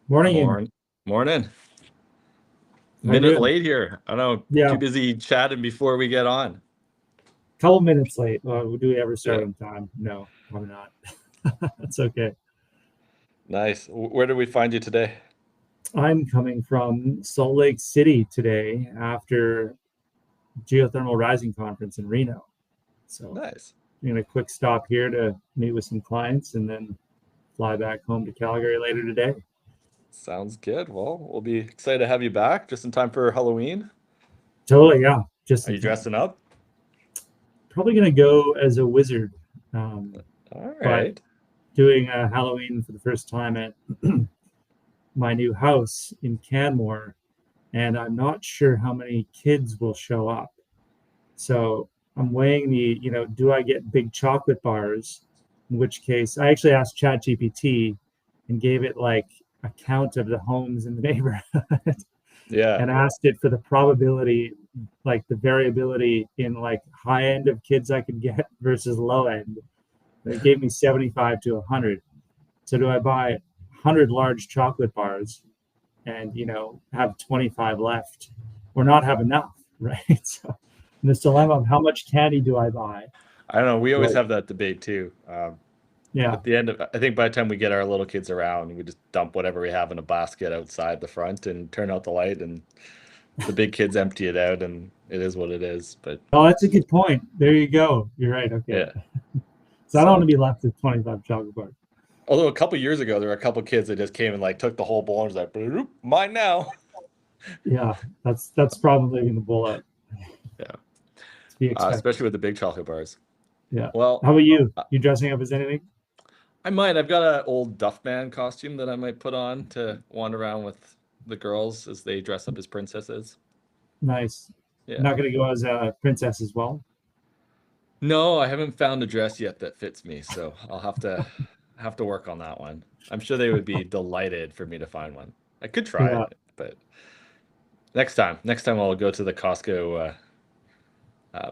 Morning, Ian. Morning. How you Minute doing? late here. I know. Too Yeah, busy chatting before we get on. couple minutes late. Do we ever start Yeah. on time? No, probably not. That's okay. Nice. Where did we find you today? I'm coming from Salt Lake City today after Geothermal Rising Conference in Reno. So Nice. I'm gonna quick stop here to meet with some clients and then fly back home to Calgary later today. Sounds good. Well, we'll be excited to have you back just in time for Halloween. Totally, yeah. Just Are in you time. dressing up? Probably gonna go as a wizard, All but right. doing a Halloween for the first time at my new house in Canmore, and I'm not sure how many kids will show up. So I'm weighing do I get big chocolate bars? In which case, I actually asked ChatGPT and gave it like a count of the homes in the neighborhood Yeah. and asked it for the probability, like the variability in like high end of kids I could get versus low end. It gave me 75 to 100. So do I buy 100 large chocolate bars and have 25 left or not have enough, right? So this dilemma of how much candy do I buy? I don't know. We always Right. have that debate too. Yeah, At the end of, I think by the time we get our little kids around, we just dump whatever we have in a basket outside the front and turn out the light, and the big kids empty it out, and it is what it is. But oh, that's a good point. There you go. You're right. Okay, yeah. so I don't want to So be left with 25 chocolate bars. although a couple years ago, there were a couple kids that just came and like took the whole bowl and was like, "Bloop, mine now." Yeah, that's probably going to bowl out Yeah, to be expected. especially with the big chocolate bars. Yeah. Well, How about you? uh, You dressing up as anything? I might. I've got an old Duffman costume that I might put on to wander around with the girls as they dress up as princesses. Nice. Yeah. Not going to go as a princess as well. No, I haven't found a dress yet that fits me, so I'll have to work on that one. I'm sure they would be delighted for me to find one. I could try Yeah, it, but next time I'll go to the Costco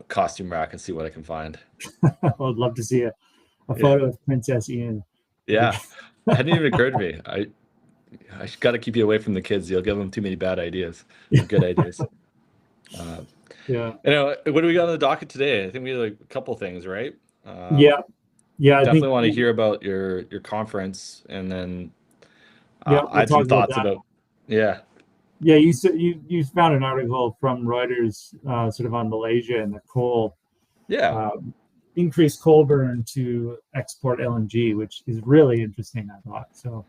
costume rack and see what I can find. I would love to see a Yeah, photo of Princess Ian. yeah. It hadn't even occurred to me. I got to keep you away from the kids. You'll give them too many bad ideas or good ideas. Uh, Yeah, what do we got on the docket today? I think we had like a couple things, right? yeah, yeah. I think Definitely want to hear about your conference, and then yeah, I we'll had some talk about thoughts that. about. Yeah, Yeah, you found an article from Reuters, sort of on Malaysia and the coal yeah, um, increased coal burn to export LNG, which is really interesting. I thought so.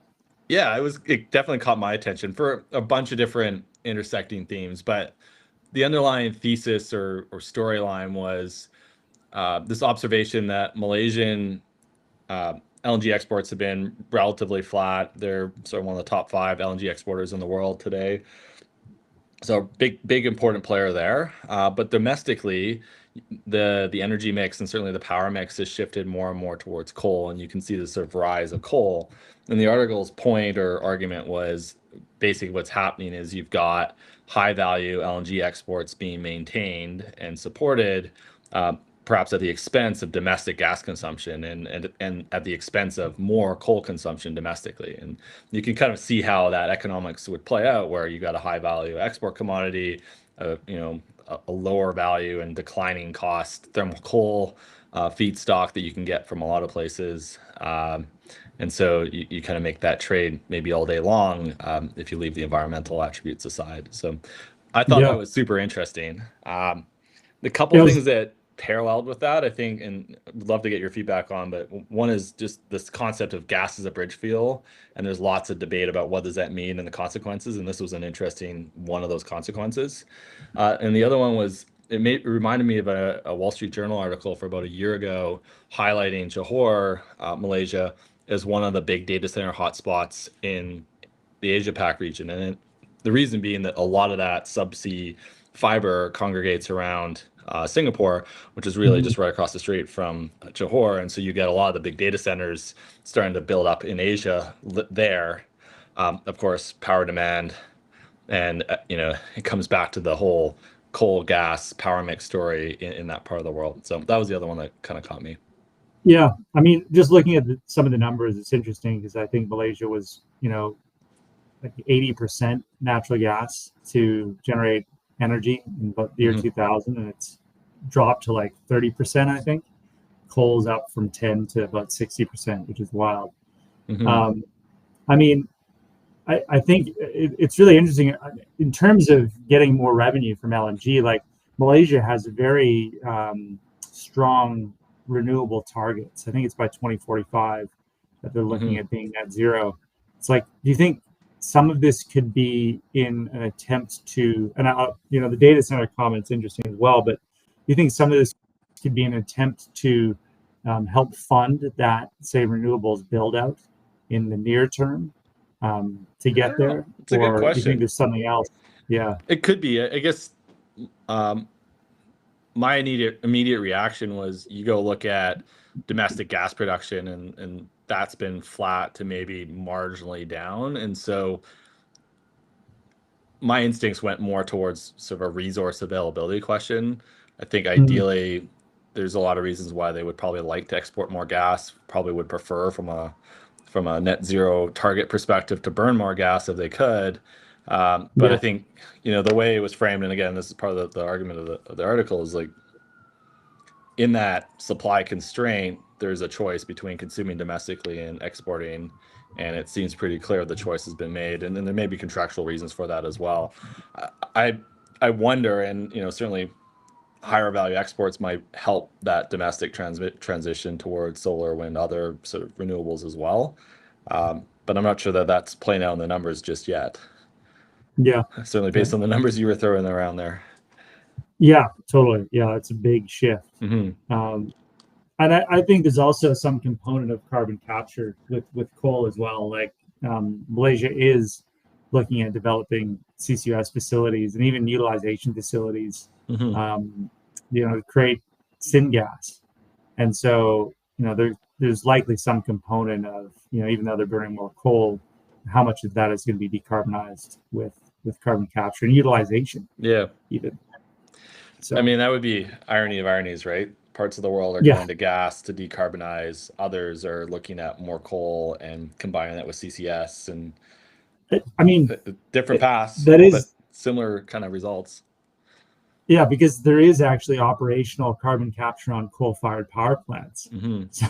yeah. It definitely caught my attention for a bunch of different intersecting themes, but the underlying thesis or storyline was this observation that Malaysian uh, LNG exports have been relatively flat. They're sort of one of the top five LNG exporters in the world today. So big important player there. But domestically, the energy mix and certainly the power mix has shifted more and more towards coal, and you can see the sort of rise of coal. And the article's point or argument was basically what's happening is you've got high value LNG exports being maintained and supported, uh, perhaps at the expense of domestic gas consumption and at the expense of more coal consumption domestically. And you can kind of see how that economics would play out, where you got a high value export commodity, a lower value and declining cost thermal coal feedstock that you can get from a lot of places. And so you kind of make that trade maybe all day long if you leave the environmental attributes aside. So I thought Yeah, that was super interesting. The couple it was. things that paralleled with that, I think, and would love to get your feedback on, but one is just this concept of gas as a bridge fuel, and there's lots of debate about what does that mean and the consequences, and this was an interesting one of those consequences. And the other one was it reminded me of a Wall Street Journal article for about a year ago highlighting Johor, Malaysia, as one of the big data center hotspots in the Asia Pac region, and the reason being that a lot of that subsea fiber congregates around Singapore, which is really Mhm. just right across the street from Johor. And so you get a lot of the big data centers starting to build up in Asia there. Of course, power demand, and it comes back to the whole coal gas power mix story in that part of the world. So that was the other one that kind of caught me. Yeah, I mean, just looking at some of the numbers, it's interesting because I think Malaysia was, like 80% natural gas to generate energy in about the year Hmm. 2000, and it's dropped to like 30%, I think. Coal's up from 10 to about 60%, which is wild. Hmm. Um, I mean, I think it's really interesting in terms of getting more revenue from LNG. Like Malaysia has very strong renewable targets. I think it's by 2045 that they're looking Hmm. at being net zero. It's like, do you think some of this could be in an attempt to, and the data center comment's interesting as well, but do you think some of this could be an attempt to help fund that, say, renewables build out in the near term? To I get don't know. there, It's a good or do you think question. there's something else? Yeah. It could be. I guess um, my immediate reaction was you go look at domestic gas production, and that's been flat to maybe marginally down. And so my instincts went more towards sort of a resource availability question. I think Mm, ideally there's a lot of reasons why they would probably like to export more gas, probably would prefer from a net zero target perspective to burn more gas if they could. But I yeah. think, the way it was framed, and again, this is part of the argument of the article, is like in that supply constraint, there's a choice between consuming domestically and exporting. And it seems pretty clear the choice has been made. And then there may be contractual reasons for that as well. I, I wonder, and certainly higher value exports might help that domestic transition towards solar, wind, other sort of renewables as well. But I'm not sure that that's playing out in the numbers just yet. Yeah. Certainly Yeah. based on the numbers you were throwing around there. Yeah. Totally. Yeah. It's a big shift. Hmm. Um, and I think there's also some component of carbon capture with coal as well. Like Malaysia is looking at developing CCUS facilities and even utilization facilities, Hmm. um, to create syngas. And so, there's likely some component of, even though they're burning more coal, how much of that is going to be decarbonized with carbon capture and utilization, Yeah. even. I So, mean, that would be irony of ironies, right? Parts of the world are yeah, going to gas to decarbonize. Others are looking at more coal and combining that with CCS, and I mean, different paths, that but is, similar kind of results. yeah, because there is actually operational carbon capture on coal-fired power plants. Hmm. So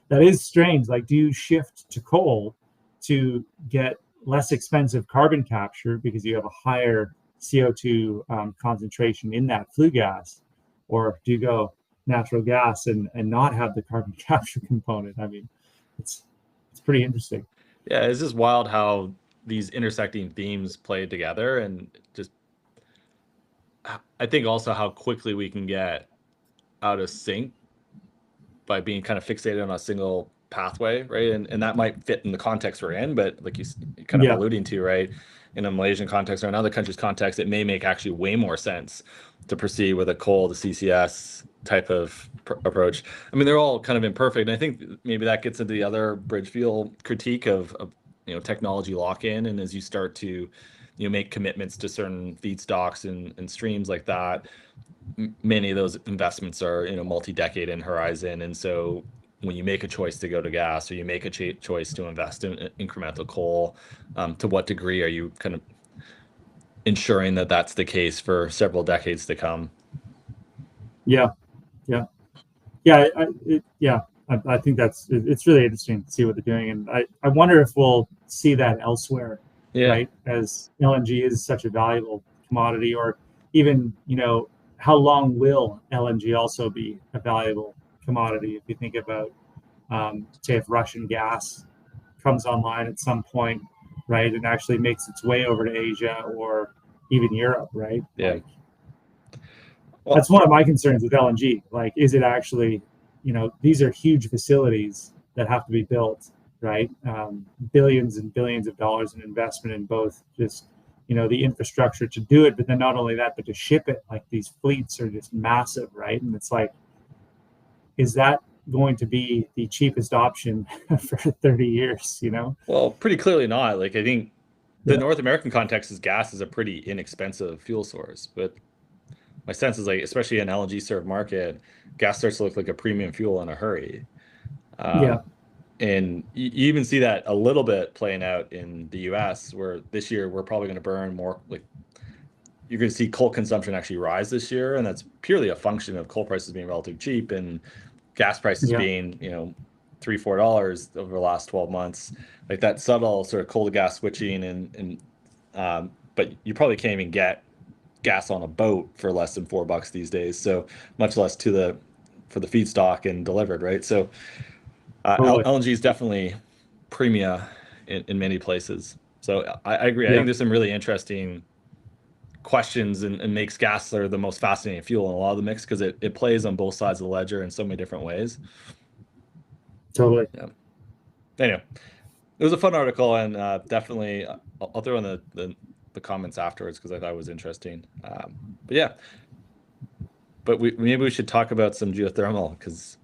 that is strange. Like, do you shift to coal to get less expensive carbon capture because you have a higher CO2 concentration in that flue gas, or do you go natural gas and not have the carbon capture component? I mean, it's it's pretty interesting. Yeah, it's just wild how these intersecting themes play together, and just I think also how quickly we can get out of sync by being kind of fixated on a single pathway, right? And that might fit in the context we're in, but like you kind of Yeah, alluding to, right? In a Malaysian context or another country's context, it may make actually way more sense to proceed with a coal to CCS type of approach. I mean, they're all kind of imperfect, and I think maybe that gets into the other bridge fuel critique of technology lock-in, and as you start to make commitments to certain feedstocks and streams like that, many of those investments are multi-decade in horizon, and so when you make a choice to go to gas or you make a choice to invest in incremental coal, to what degree are you kind of ensuring that that's the case for several decades to come? yeah, yeah. Yeah, I think it's really interesting to see what they're doing, and I wonder if we'll see that elsewhere, Yeah. right? As LNG is such a valuable commodity, or even how long will LNG also be a valuable commodity? If you think about, say, if Russian gas comes online at some point, right, and actually makes its way over to Asia or even Europe, right? Yeah. Like Well, that's one of my concerns with LNG. Like, is it actually, these are huge facilities that have to be built, right? Billions and billions of dollars in investment in both just, the infrastructure to do it, but then not only that, but to ship it. Like these fleets are just massive, right? And it's like, is that going to be the cheapest option for 30 years, well, pretty clearly not. Like, I think the Yeah. North American context is gas is a pretty inexpensive fuel source, but my sense is like, especially in LNG served market, gas starts to look like a premium fuel in a hurry. Yeah. Um, And you even see that a little bit playing out in the US, where this year we're probably going to burn more. Like, you're going to see coal consumption actually rise this year, and that's purely a function of coal prices being relatively cheap and gas prices being, $3-4 over the last 12 months. Like that subtle sort of coal to gas switching, but you probably can't even get gas on a boat for less than $4 these days. So much less for the feedstock and delivered, right? So Totally. LNG is definitely premium in many places. So I agree. I Yeah, think there's some really interesting questions, and makes gas the most fascinating fuel in a lot of the mix, because it plays on both sides of the ledger in so many different ways. totally. Yeah. Anyway, it was a fun article, and definitely I'll throw in the comments afterwards because I thought it was interesting. But yeah, maybe we should talk about some geothermal, because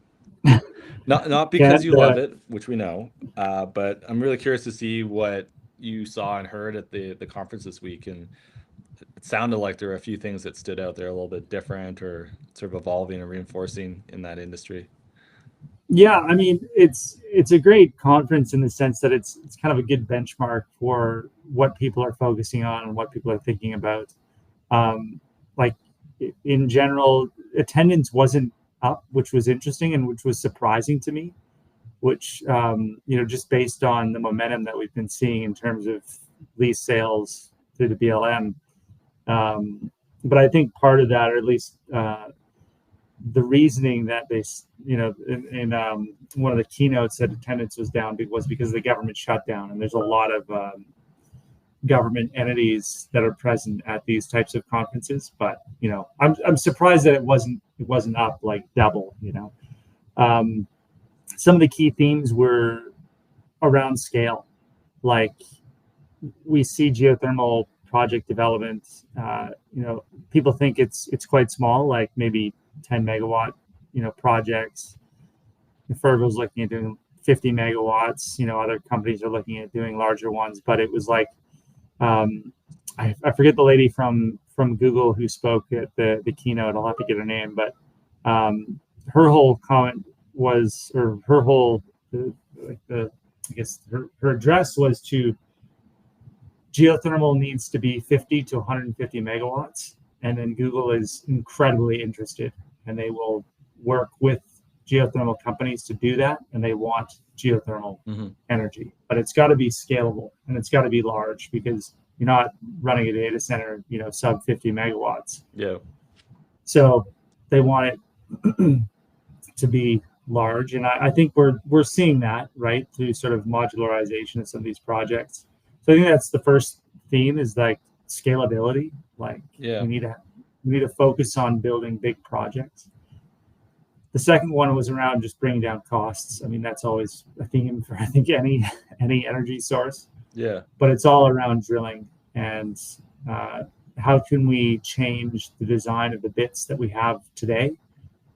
not because you love it, which we know, but I'm really curious to see what you saw and heard at the conference this week. And it sounded like there were a few things that stood out there a little bit different, or sort of evolving and reinforcing in that industry. Yeah, I mean, it's a great conference in the sense that it's kind of a good benchmark for what people are focusing on and what people are thinking about. Like in general, attendance wasn't up, which was interesting and which was surprising to me. Which just based on the momentum that we've been seeing in terms of lease sales through the BLM. But I think part of that, or at least the reasoning that they, in one of the keynotes, that attendance was down was because of the government shutdown, and there's a lot of government entities that are present at these types of conferences. But I'm surprised that it wasn't up like double. Some of the key themes were around scale, like we see geothermal project development. People think it's quite small, like maybe 10 megawatt, projects. Fervo's looking at doing 50 megawatts. Other companies are looking at doing larger ones. But it was like, I forget the lady from Google who spoke at the keynote. I'll have to get her name, but her whole comment was, or her whole, I guess her address was to geothermal needs to be 50 to 150 megawatts. And then Google is incredibly interested, and they will work with geothermal companies to do that. And they want geothermal energy, but it's got to be scalable and it's got to be large, because you're not running a data center, sub 50 megawatts. Yeah. So they want it to be large. And I think we're seeing that, right, through sort of modularization of some of these projects. So I think that's the first theme, is like scalability. Like we need to focus on building big projects. The second one was around just bringing down costs. I mean, that's always a theme for, I think, any energy source. Yeah. But it's all around drilling, and how can we change the design of the bits that we have today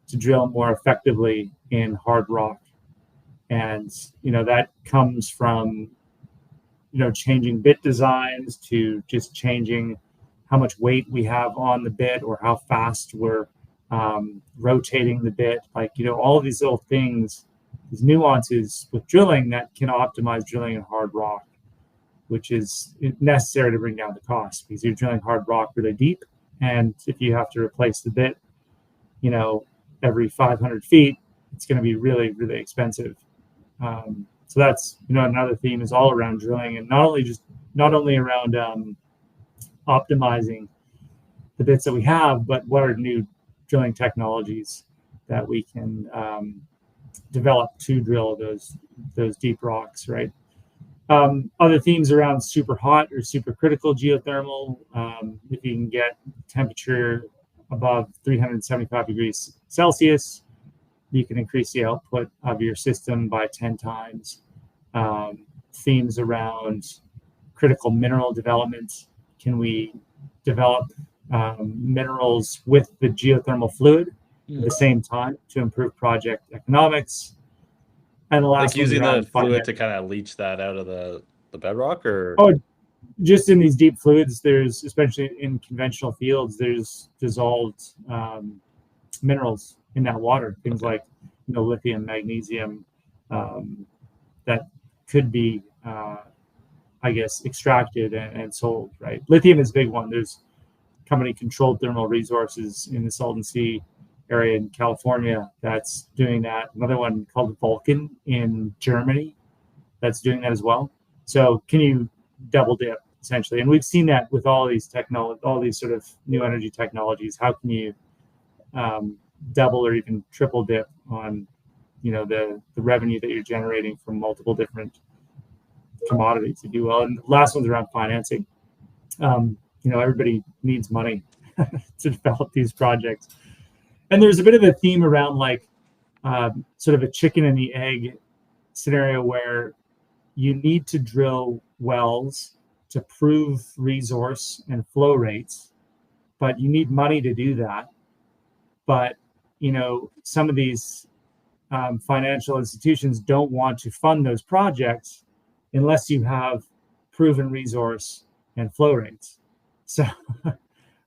to drill more effectively in hard rock. And that comes from changing bit designs, to just changing how much weight we have on the bit, or how fast we're rotating the bit. Like, all of these little things, these nuances with drilling that can optimize drilling in hard rock, which is necessary to bring down the cost, because you're drilling hard rock really deep. And if you have to replace the bit, every 500 feet, it's going to be really, really expensive. So that's, another theme is all around drilling, and not only around optimizing the bits that we have, but what are new drilling technologies that we can develop to drill those deep rocks, right? Other themes around super hot or super critical geothermal. If you can get temperature above 375 degrees Celsius, you can increase the output of your system by 10 times. Themes around critical mineral development. Can we develop minerals with the geothermal fluid at the same time to improve project economics? And the last, like using the fluid to kind of leach that out of the bedrock, or just in these deep fluids, there's, especially in conventional fields, there's dissolved minerals in that water, things like lithium, magnesium, that could be, I guess, extracted and sold, right? Lithium is a big one. There's a company, Controlled Thermal Resources, in the Salton Sea area in California that's doing that. Another one called Vulcan in Germany that's doing that as well. So can you double dip essentially? And we've seen that with all these all these sort of new energy technologies. How can you double or even triple dip on, the revenue that you're generating from multiple different commodities, if you will? And the last one's around financing. Everybody needs money to develop these projects, and there's a bit of a theme around like sort of a chicken and the egg scenario where you need to drill wells to prove resource and flow rates, but you need money to do that. But some of these financial institutions don't want to fund those projects unless you have proven resource and flow rates. So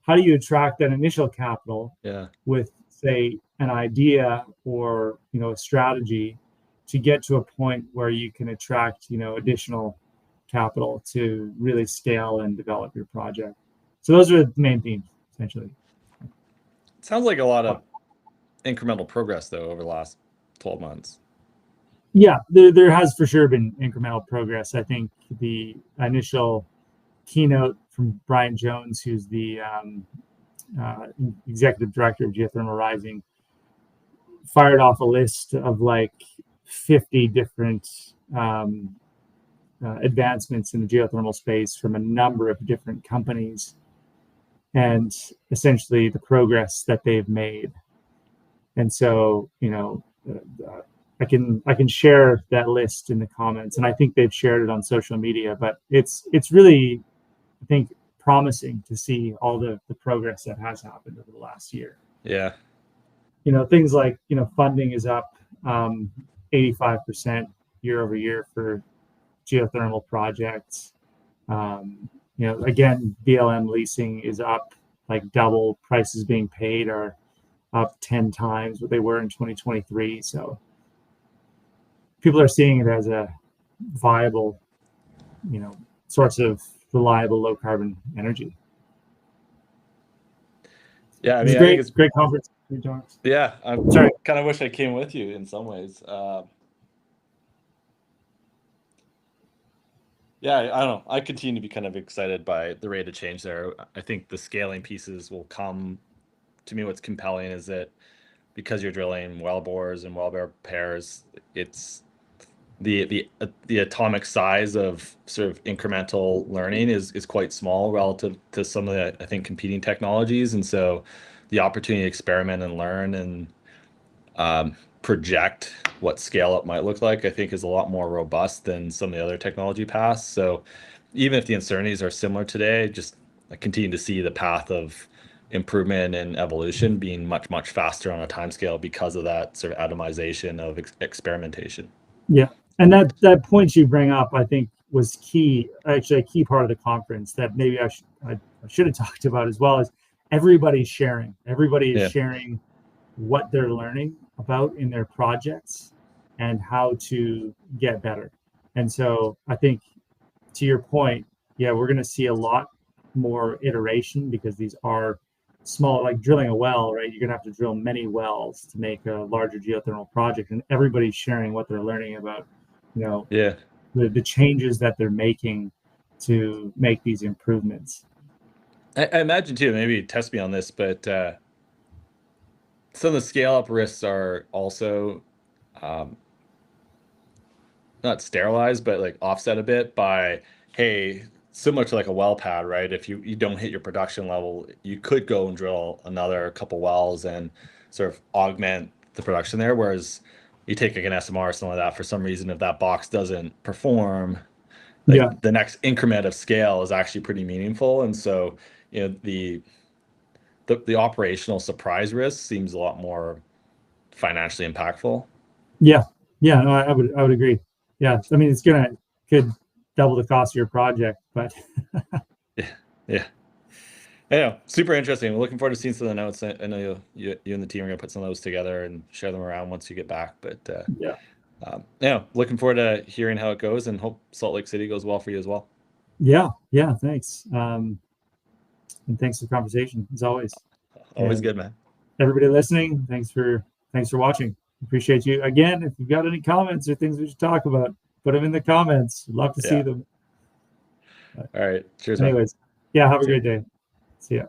how do you attract that initial capital with, say, an idea or a strategy to get to a point where you can attract additional capital to really scale and develop your project? So those are the main themes, essentially. It sounds like a lot of incremental progress, though, over the last 12 months. Yeah, there has for sure been incremental progress. I think the initial keynote from Brian Jones, who's the executive director of Geothermal Rising, fired off a list of like 50 different advancements in the geothermal space from a number of different companies, and essentially the progress that they've made. And so, I can share that list in the comments, and I think they've shared it on social media. But it's really, I think, promising to see all the progress that has happened over the last year. Yeah. Things like funding is up 85% year over year for geothermal projects. Again, BLM leasing is up like double. Prices being paid are up 10 times what they were in 2023. So people are seeing it as a viable, source of reliable low carbon energy. Yeah, I mean, I think it's a great conference. Yeah, I kind of wish I came with you in some ways. Yeah, I don't know. I continue to be kind of excited by the rate of change there. I think the scaling pieces will come. To me, what's compelling is that because you're drilling well bores and well bore pairs, it's the atomic size of sort of incremental learning is quite small relative to some of the, I think, competing technologies. And so the opportunity to experiment and learn and project what scale up might look like, I think, is a lot more robust than some of the other technology paths. So even if the uncertainties are similar today, I continue to see the path of improvement and evolution being much, much faster on a timescale because of that sort of atomization of experimentation. Yeah. And that point you bring up, I think, was key, actually a key part of the conference that maybe I should have talked about as well, is everybody's sharing. Everybody is sharing what they're learning about in their projects and how to get better. And so I think, to your point, we're going to see a lot more iteration because these are small, like drilling a well, right? You're going to have to drill many wells to make a larger geothermal project, and everybody's sharing what they're learning about, the changes that they're making to make these improvements. I imagine too, maybe test me on this, but some of the scale up risks are also not sterilized, but like offset a bit by, hey, similar to like a well pad, right? If you don't hit your production level, you could go and drill another couple wells and sort of augment the production there. Whereas you take like an SMR or something like that, for some reason, if that box doesn't perform, the next increment of scale is actually pretty meaningful. And so, the operational surprise risk seems a lot more financially impactful. No, I would agree. I mean, could double the cost of your project, but yeah, super interesting. We're looking forward to seeing some of the notes. I know you and the team are gonna put some of those together and share them around once you get back. But Yeah, looking forward to hearing how it goes, and hope Salt Lake City goes well for you as well. Yeah, thanks. And thanks for the conversation as always. Always And good, man. everybody listening, thanks for watching. Appreciate you. Again, if you've got any comments or things we should talk about, put them in the comments. Love to see Yeah. them. All right. Cheers, man. Anyways, yeah, have a See ya. great day. See ya.